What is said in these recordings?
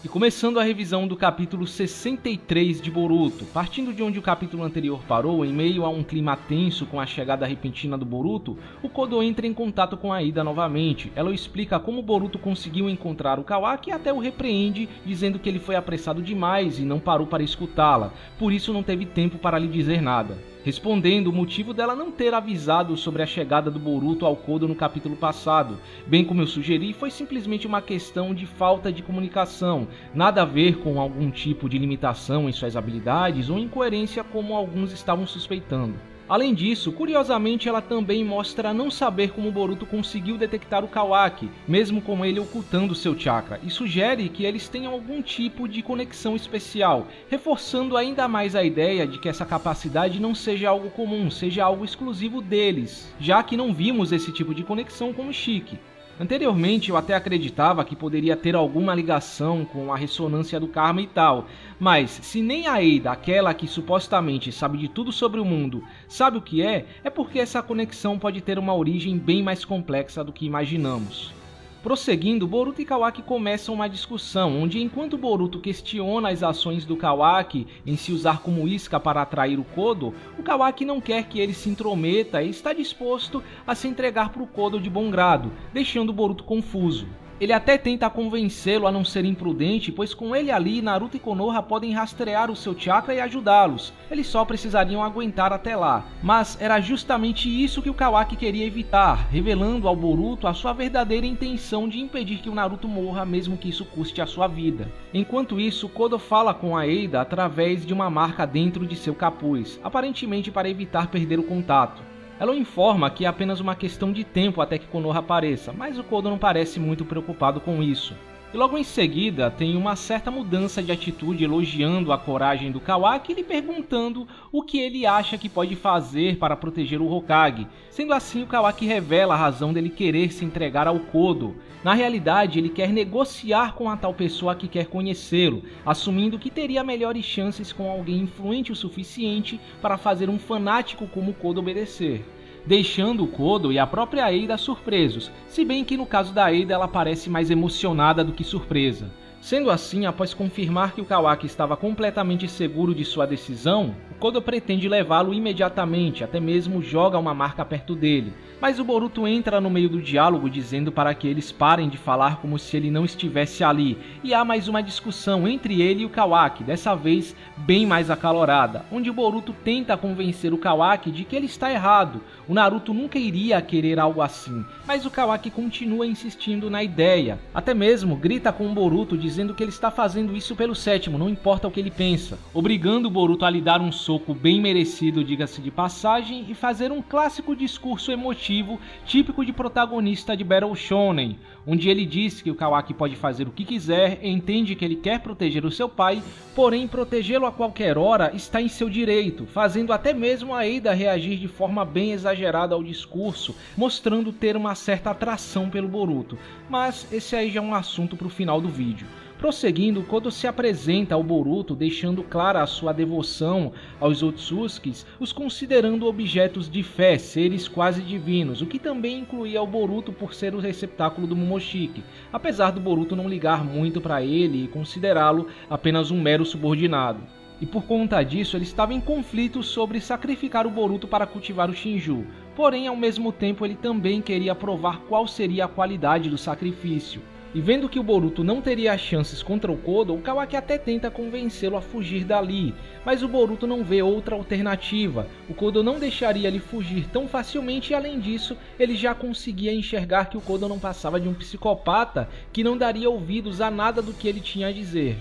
E começando a revisão do capítulo 63 de Boruto, partindo de onde o capítulo anterior parou, em meio a um clima tenso com a chegada repentina do Boruto, o Kodo entra em contato com a Ida novamente. Ela explica como o Boruto conseguiu encontrar o Kawaki e até o repreende, dizendo que ele foi apressado demais e não parou para escutá-la, por isso não teve tempo para lhe dizer nada. Respondendo o motivo dela não ter avisado sobre a chegada do Boruto ao Kodo no capítulo passado. Bem como eu sugeri, foi simplesmente uma questão de falta de comunicação, nada a ver com algum tipo de limitação em suas habilidades ou incoerência como alguns estavam suspeitando. Além disso, curiosamente ela também mostra não saber como Boruto conseguiu detectar o Kawaki, mesmo com ele ocultando seu chakra, e sugere que eles tenham algum tipo de conexão especial, reforçando ainda mais a ideia de que essa capacidade não seja algo comum, seja algo exclusivo deles, já que não vimos esse tipo de conexão com o Shiki. Anteriormente eu até acreditava que poderia ter alguma ligação com a ressonância do karma e tal, mas se nem a Eida, aquela que supostamente sabe de tudo sobre o mundo, sabe o que é porque essa conexão pode ter uma origem bem mais complexa do que imaginamos. Prosseguindo, Boruto e Kawaki começam uma discussão, onde enquanto Boruto questiona as ações do Kawaki em se usar como isca para atrair o Kodo, o Kawaki não quer que ele se intrometa e está disposto a se entregar para o Kodo de bom grado, deixando Boruto confuso. Ele até tenta convencê-lo a não ser imprudente, pois com ele ali, Naruto e Konoha podem rastrear o seu chakra e ajudá-los. Eles só precisariam aguentar até lá. Mas era justamente isso que o Kawaki queria evitar, revelando ao Boruto a sua verdadeira intenção de impedir que o Naruto morra, mesmo que isso custe a sua vida. Enquanto isso, Kodo fala com a Eida através de uma marca dentro de seu capuz, aparentemente para evitar perder o contato. Ela o informa que é apenas uma questão de tempo até que Konoha apareça, mas o Kodo não parece muito preocupado com isso. E logo em seguida tem uma certa mudança de atitude elogiando a coragem do Kawaki e lhe perguntando o que ele acha que pode fazer para proteger o Hokage. Sendo assim, o Kawaki revela a razão dele querer se entregar ao Kodo. Na realidade, ele quer negociar com a tal pessoa que quer conhecê-lo, assumindo que teria melhores chances com alguém influente o suficiente para fazer um fanático como o Kodo obedecer, deixando o Kodo e a própria Eida surpresos, se bem que no caso da Eida ela parece mais emocionada do que surpresa. Sendo assim, após confirmar que o Kawaki estava completamente seguro de sua decisão, o Kodo pretende levá-lo imediatamente, até mesmo joga uma marca perto dele. Mas o Boruto entra no meio do diálogo dizendo para que eles parem de falar como se ele não estivesse ali, e há mais uma discussão entre ele e o Kawaki, dessa vez bem mais acalorada, onde o Boruto tenta convencer o Kawaki de que ele está errado, o Naruto nunca iria querer algo assim, mas o Kawaki continua insistindo na ideia, até mesmo grita com o Boruto dizendo que ele está fazendo isso pelo sétimo, não importa o que ele pensa, obrigando o Boruto a lhe dar um soco bem merecido, diga-se de passagem, e fazer um clássico discurso emotivo típico de protagonista de Battle Shonen, onde ele diz que o Kawaki pode fazer o que quiser, entende que ele quer proteger o seu pai, porém protegê-lo a qualquer hora está em seu direito, fazendo até mesmo a Eida reagir de forma bem exagerada ao discurso, mostrando ter uma certa atração pelo Boruto, mas esse aí já é um assunto para o final do vídeo. Prosseguindo, Kodo se apresenta ao Boruto, deixando clara a sua devoção aos Otsutskis, os considerando objetos de fé, seres quase divinos, o que também incluía o Boruto por ser o receptáculo do Momoshiki, apesar do Boruto não ligar muito para ele e considerá-lo apenas um mero subordinado. E por conta disso, ele estava em conflito sobre sacrificar o Boruto para cultivar o Shinju, porém ao mesmo tempo ele também queria provar qual seria a qualidade do sacrifício. E vendo que o Boruto não teria chances contra o Kodo, o Kawaki até tenta convencê-lo a fugir dali, mas o Boruto não vê outra alternativa. O Kodo não deixaria ele fugir tão facilmente e além disso, ele já conseguia enxergar que o Kodo não passava de um psicopata que não daria ouvidos a nada do que ele tinha a dizer.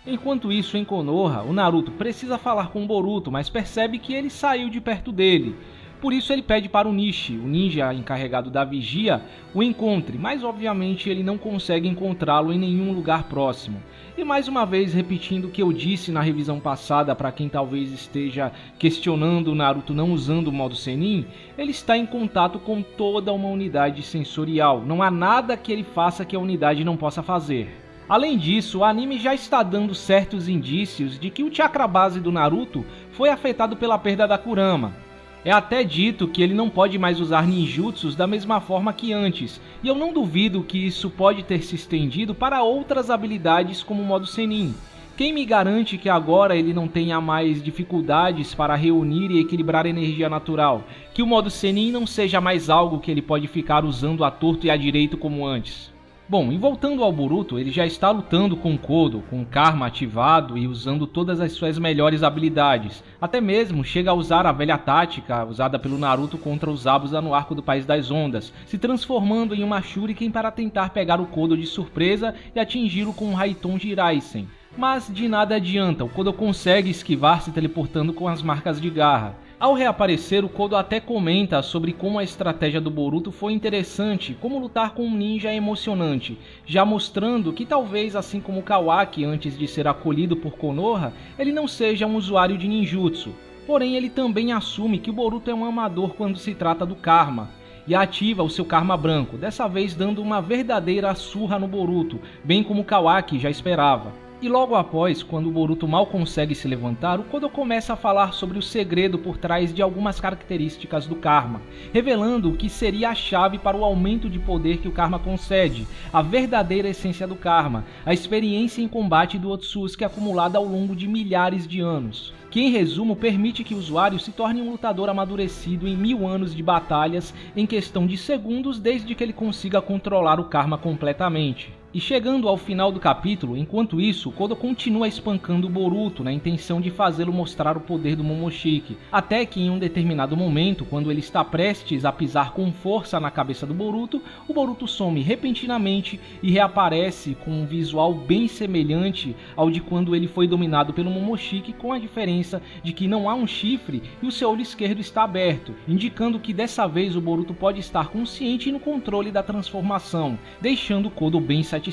Enquanto isso, em Konoha, o Naruto precisa falar com o Boruto, mas percebe que ele saiu de perto dele. Por isso ele pede para o Nishi, o ninja encarregado da vigia, o encontre, mas obviamente ele não consegue encontrá-lo em nenhum lugar próximo. E mais uma vez repetindo o que eu disse na revisão passada para quem talvez esteja questionando o Naruto não usando o modo Sennin, ele está em contato com toda uma unidade sensorial, não há nada que ele faça que a unidade não possa fazer. Além disso, o anime já está dando certos indícios de que o chakra base do Naruto foi afetado pela perda da Kurama. É até dito que ele não pode mais usar ninjutsus da mesma forma que antes, e eu não duvido que isso pode ter se estendido para outras habilidades como o modo Sennin. Quem me garante que agora ele não tenha mais dificuldades para reunir e equilibrar energia natural? Que o modo Sennin não seja mais algo que ele pode ficar usando à torto e à direito como antes? Bom, e voltando ao Boruto, ele já está lutando com Kodo, com o Karma ativado e usando todas as suas melhores habilidades. Até mesmo chega a usar a velha tática usada pelo Naruto contra os Zabuza no arco do País das Ondas, se transformando em uma Shuriken para tentar pegar o Kodo de surpresa e atingi-lo com um Raiton de Raisen. Mas de nada adianta, o Kodo consegue esquivar se teleportando com as marcas de garra. Ao reaparecer, o Kodo até comenta sobre como a estratégia do Boruto foi interessante, como lutar com um ninja é emocionante, já mostrando que talvez, assim como Kawaki antes de ser acolhido por Konoha, ele não seja um usuário de ninjutsu. Porém, ele também assume que o Boruto é um amador quando se trata do Karma, e ativa o seu Karma branco, dessa vez dando uma verdadeira surra no Boruto, bem como Kawaki já esperava. E logo após, quando o Boruto mal consegue se levantar, o Kodo começa a falar sobre o segredo por trás de algumas características do Karma, revelando o que seria a chave para o aumento de poder que o Karma concede, a verdadeira essência do Karma, a experiência em combate do Otsutsuki acumulada ao longo de milhares de anos, que em resumo permite que o usuário se torne um lutador amadurecido em 1000 anos de batalhas em questão de segundos desde que ele consiga controlar o Karma completamente. E chegando ao final do capítulo, enquanto isso, Kodo continua espancando o Boruto na intenção de fazê-lo mostrar o poder do Momoshiki, até que em um determinado momento, quando ele está prestes a pisar com força na cabeça do Boruto, o Boruto some repentinamente e reaparece com um visual bem semelhante ao de quando ele foi dominado pelo Momoshiki, com a diferença de que não há um chifre e o seu olho esquerdo está aberto, indicando que dessa vez o Boruto pode estar consciente e no controle da transformação, deixando Kodo bem satisfeito.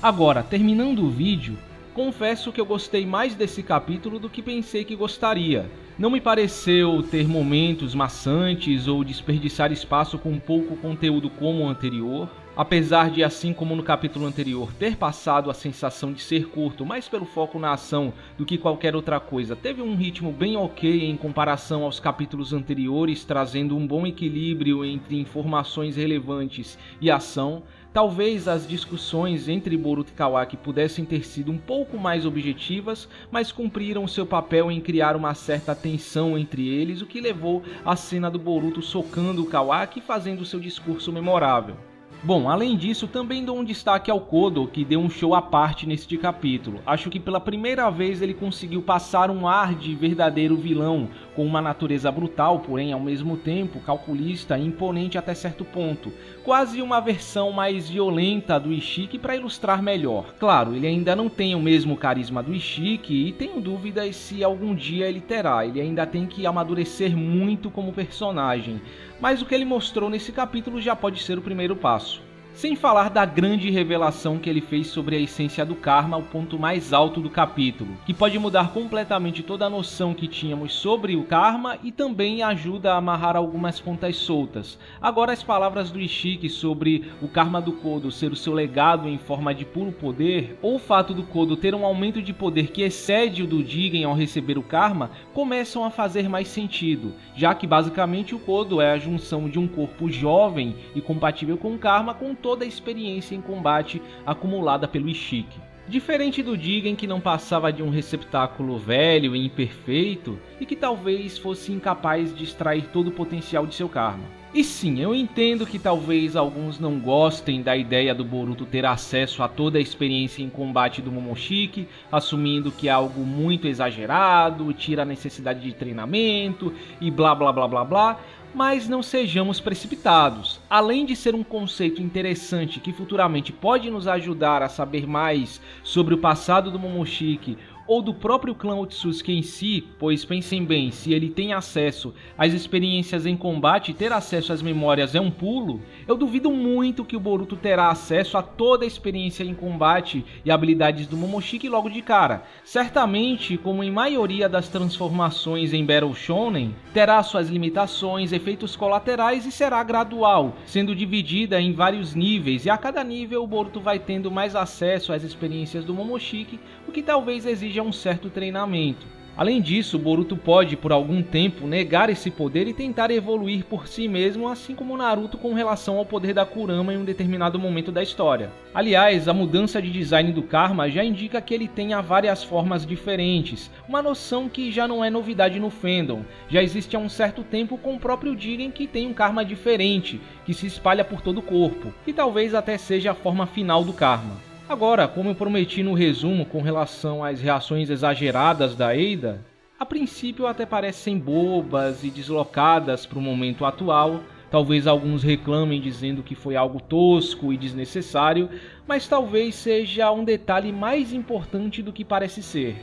Agora, terminando o vídeo, confesso que eu gostei mais desse capítulo do que pensei que gostaria. Não me pareceu ter momentos maçantes ou desperdiçar espaço com pouco conteúdo como o anterior. Apesar de, assim como no capítulo anterior, ter passado a sensação de ser curto mais pelo foco na ação do que qualquer outra coisa, teve um ritmo bem ok em comparação aos capítulos anteriores, trazendo um bom equilíbrio entre informações relevantes e ação. Talvez as discussões entre Boruto e Kawaki pudessem ter sido um pouco mais objetivas, mas cumpriram seu papel em criar uma certa tensão entre eles, o que levou à cena do Boruto socando o Kawaki e fazendo seu discurso memorável. Bom, além disso, também dou um destaque ao Kodo, que deu um show à parte neste capítulo. Acho que pela primeira vez ele conseguiu passar um ar de verdadeiro vilão, com uma natureza brutal, porém ao mesmo tempo calculista e imponente até certo ponto. Quase uma versão mais violenta do Ishiki para ilustrar melhor. Claro, ele ainda não tem o mesmo carisma do Ishiki e tenho dúvidas se algum dia ele terá. Ele ainda tem que amadurecer muito como personagem. Mas o que ele mostrou nesse capítulo já pode ser o primeiro passo. Sem falar da grande revelação que ele fez sobre a essência do Karma, o ponto mais alto do capítulo, que pode mudar completamente toda a noção que tínhamos sobre o Karma e também ajuda a amarrar algumas pontas soltas. Agora as palavras do Ishiki sobre o Karma do Kodo ser o seu legado em forma de puro poder, ou o fato do Kodo ter um aumento de poder que excede o do Jigen ao receber o Karma, começam a fazer mais sentido, já que basicamente o Kodo é a junção de um corpo jovem e compatível com o Karma com toda a experiência em combate acumulada pelo Ishiki. Diferente do Jigen, que não passava de um receptáculo velho e imperfeito e que talvez fosse incapaz de extrair todo o potencial de seu Karma. E sim, eu entendo que talvez alguns não gostem da ideia do Boruto ter acesso a toda a experiência em combate do Momoshiki, assumindo que é algo muito exagerado, tira a necessidade de treinamento e blá blá blá blá blá, mas não sejamos precipitados. Além de ser um conceito interessante que futuramente pode nos ajudar a saber mais sobre o passado do Momoshiki ou do próprio clã Otsutsuki em si, pois pensem bem, se ele tem acesso às experiências em combate e ter acesso às memórias é um pulo, eu duvido muito que o Boruto terá acesso a toda a experiência em combate e habilidades do Momoshiki logo de cara. Certamente, como em maioria das transformações em Battle Shonen, terá suas limitações, efeitos colaterais e será gradual, sendo dividida em vários níveis, e a cada nível o Boruto vai tendo mais acesso às experiências do Momoshiki, o que talvez exija um certo treinamento. Além disso, Boruto pode, por algum tempo, negar esse poder e tentar evoluir por si mesmo, assim como Naruto com relação ao poder da Kurama em um determinado momento da história. Aliás, a mudança de design do Karma já indica que ele tenha várias formas diferentes, uma noção que já não é novidade no fandom. Já existe há um certo tempo com o próprio Jigen, que tem um Karma diferente, que se espalha por todo o corpo, e talvez até seja a forma final do Karma. Agora, como eu prometi no resumo com relação às reações exageradas da Eida, a princípio até parecem bobas e deslocadas para o momento atual. Talvez alguns reclamem dizendo que foi algo tosco e desnecessário, mas talvez seja um detalhe mais importante do que parece ser.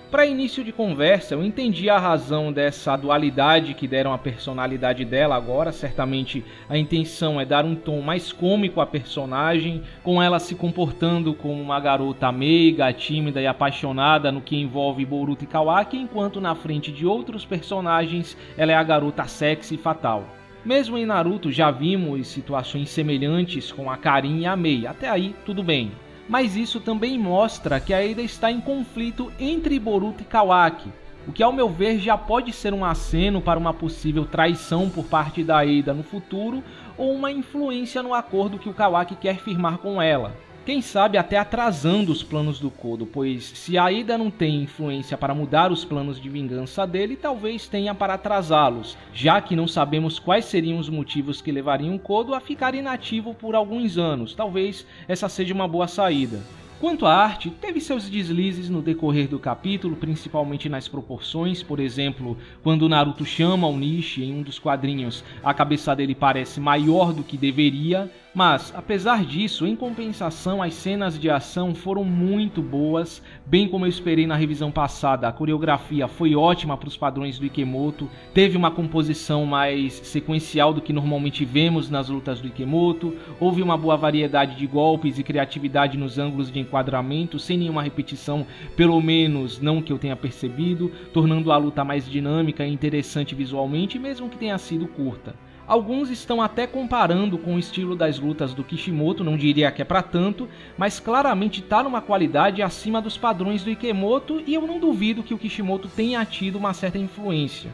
Para início de conversa, eu entendi a razão dessa dualidade que deram à personalidade dela agora. Certamente a intenção é dar um tom mais cômico à personagem, com ela se comportando como uma garota meiga, tímida e apaixonada no que envolve Boruto e Kawaki, enquanto na frente de outros personagens ela é a garota sexy e fatal. Mesmo em Naruto já vimos situações semelhantes com a Karin e a Mei, até aí tudo bem. Mas isso também mostra que a Eida está em conflito entre Boruto e Kawaki, o que ao meu ver já pode ser um aceno para uma possível traição por parte da Eida no futuro ou uma influência no acordo que o Kawaki quer firmar com ela. Quem sabe até atrasando os planos do Kodo, pois se a Eida não tem influência para mudar os planos de vingança dele, talvez tenha para atrasá-los, já que não sabemos quais seriam os motivos que levariam o Kodo a ficar inativo por alguns anos. Talvez essa seja uma boa saída. Quanto à arte, teve seus deslizes no decorrer do capítulo, principalmente nas proporções. Por exemplo, quando Naruto chama o Nishi em um dos quadrinhos, a cabeça dele parece maior do que deveria. Mas, apesar disso, em compensação, as cenas de ação foram muito boas, bem como eu esperei na revisão passada. A coreografia foi ótima para os padrões do Ikemoto, teve uma composição mais sequencial do que normalmente vemos nas lutas do Ikemoto, houve uma boa variedade de golpes e criatividade nos ângulos de enquadramento, sem nenhuma repetição, pelo menos não que eu tenha percebido, tornando a luta mais dinâmica e interessante visualmente, mesmo que tenha sido curta. Alguns estão até comparando com o estilo das lutas do Kishimoto, não diria que é pra tanto, mas claramente está numa qualidade acima dos padrões do Ikemoto, e eu não duvido que o Kishimoto tenha tido uma certa influência.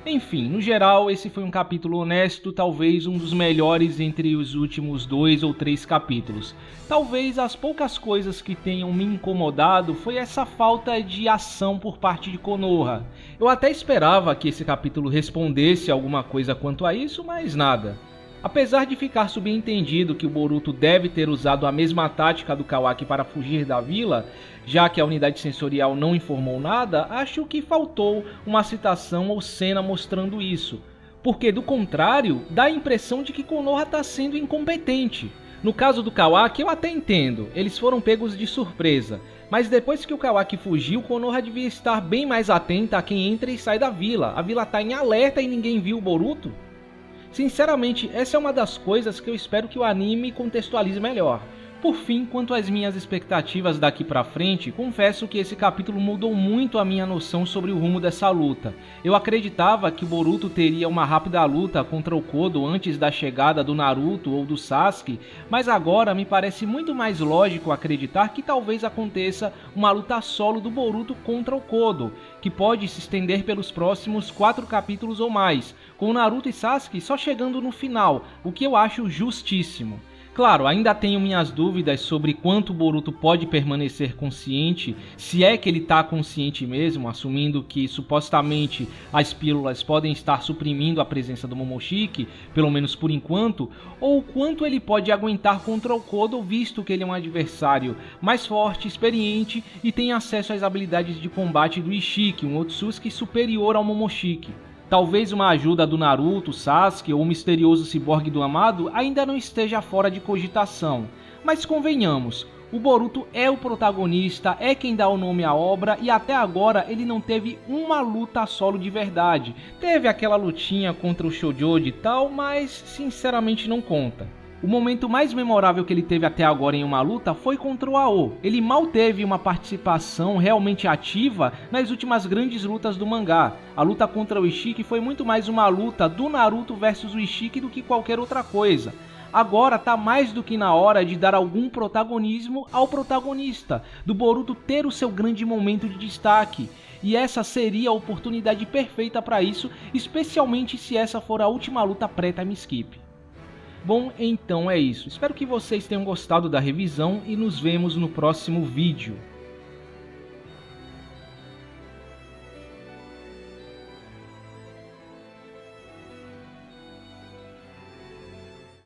Enfim, no geral, esse foi um capítulo honesto, talvez um dos melhores entre os últimos 2 ou 3 capítulos. Talvez as poucas coisas que tenham me incomodado foi essa falta de ação por parte de Konoha. Eu até esperava que esse capítulo respondesse alguma coisa quanto a isso, mas nada. Apesar de ficar subentendido que o Boruto deve ter usado a mesma tática do Kawaki para fugir da vila, já que a unidade sensorial não informou nada, acho que faltou uma citação ou cena mostrando isso. Porque, do contrário, dá a impressão de que Konoha está sendo incompetente. No caso do Kawaki, eu até entendo, eles foram pegos de surpresa. Mas depois que o Kawaki fugiu, Konoha devia estar bem mais atenta a quem entra e sai da vila. A vila está em alerta e ninguém viu o Boruto? Sinceramente, essa é uma das coisas que eu espero que o anime contextualize melhor. Por fim, quanto às minhas expectativas daqui pra frente, confesso que esse capítulo mudou muito a minha noção sobre o rumo dessa luta. Eu acreditava que o Boruto teria uma rápida luta contra o Kodo antes da chegada do Naruto ou do Sasuke, mas agora me parece muito mais lógico acreditar que talvez aconteça uma luta solo do Boruto contra o Kodo, que pode se estender pelos próximos 4 capítulos ou mais, com Naruto e Sasuke só chegando no final, o que eu acho justíssimo. Claro, ainda tenho minhas dúvidas sobre quanto o Boruto pode permanecer consciente, se é que ele está consciente mesmo, assumindo que supostamente as pílulas podem estar suprimindo a presença do Momoshiki, pelo menos por enquanto, ou quanto ele pode aguentar contra o Kodo, visto que ele é um adversário mais forte, experiente e tem acesso às habilidades de combate do Ishiki, um Otsutsuki superior ao Momoshiki. Talvez uma ajuda do Naruto, Sasuke ou o misterioso ciborgue do Amado ainda não esteja fora de cogitação. Mas convenhamos, o Boruto é o protagonista, é quem dá o nome à obra e até agora ele não teve uma luta solo de verdade. Teve aquela lutinha contra o Shoujoji e tal, mas sinceramente não conta. O momento mais memorável que ele teve até agora em uma luta foi contra o Ao. Ele mal teve uma participação realmente ativa nas últimas grandes lutas do mangá. A luta contra o Ishiki foi muito mais uma luta do Naruto versus o Ishiki do que qualquer outra coisa. Agora tá mais do que na hora de dar algum protagonismo ao protagonista, do Boruto ter o seu grande momento de destaque. E essa seria a oportunidade perfeita para isso, especialmente se essa for a última luta pré-time skip. Bom, então é isso. Espero que vocês tenham gostado da revisão e nos vemos no próximo vídeo.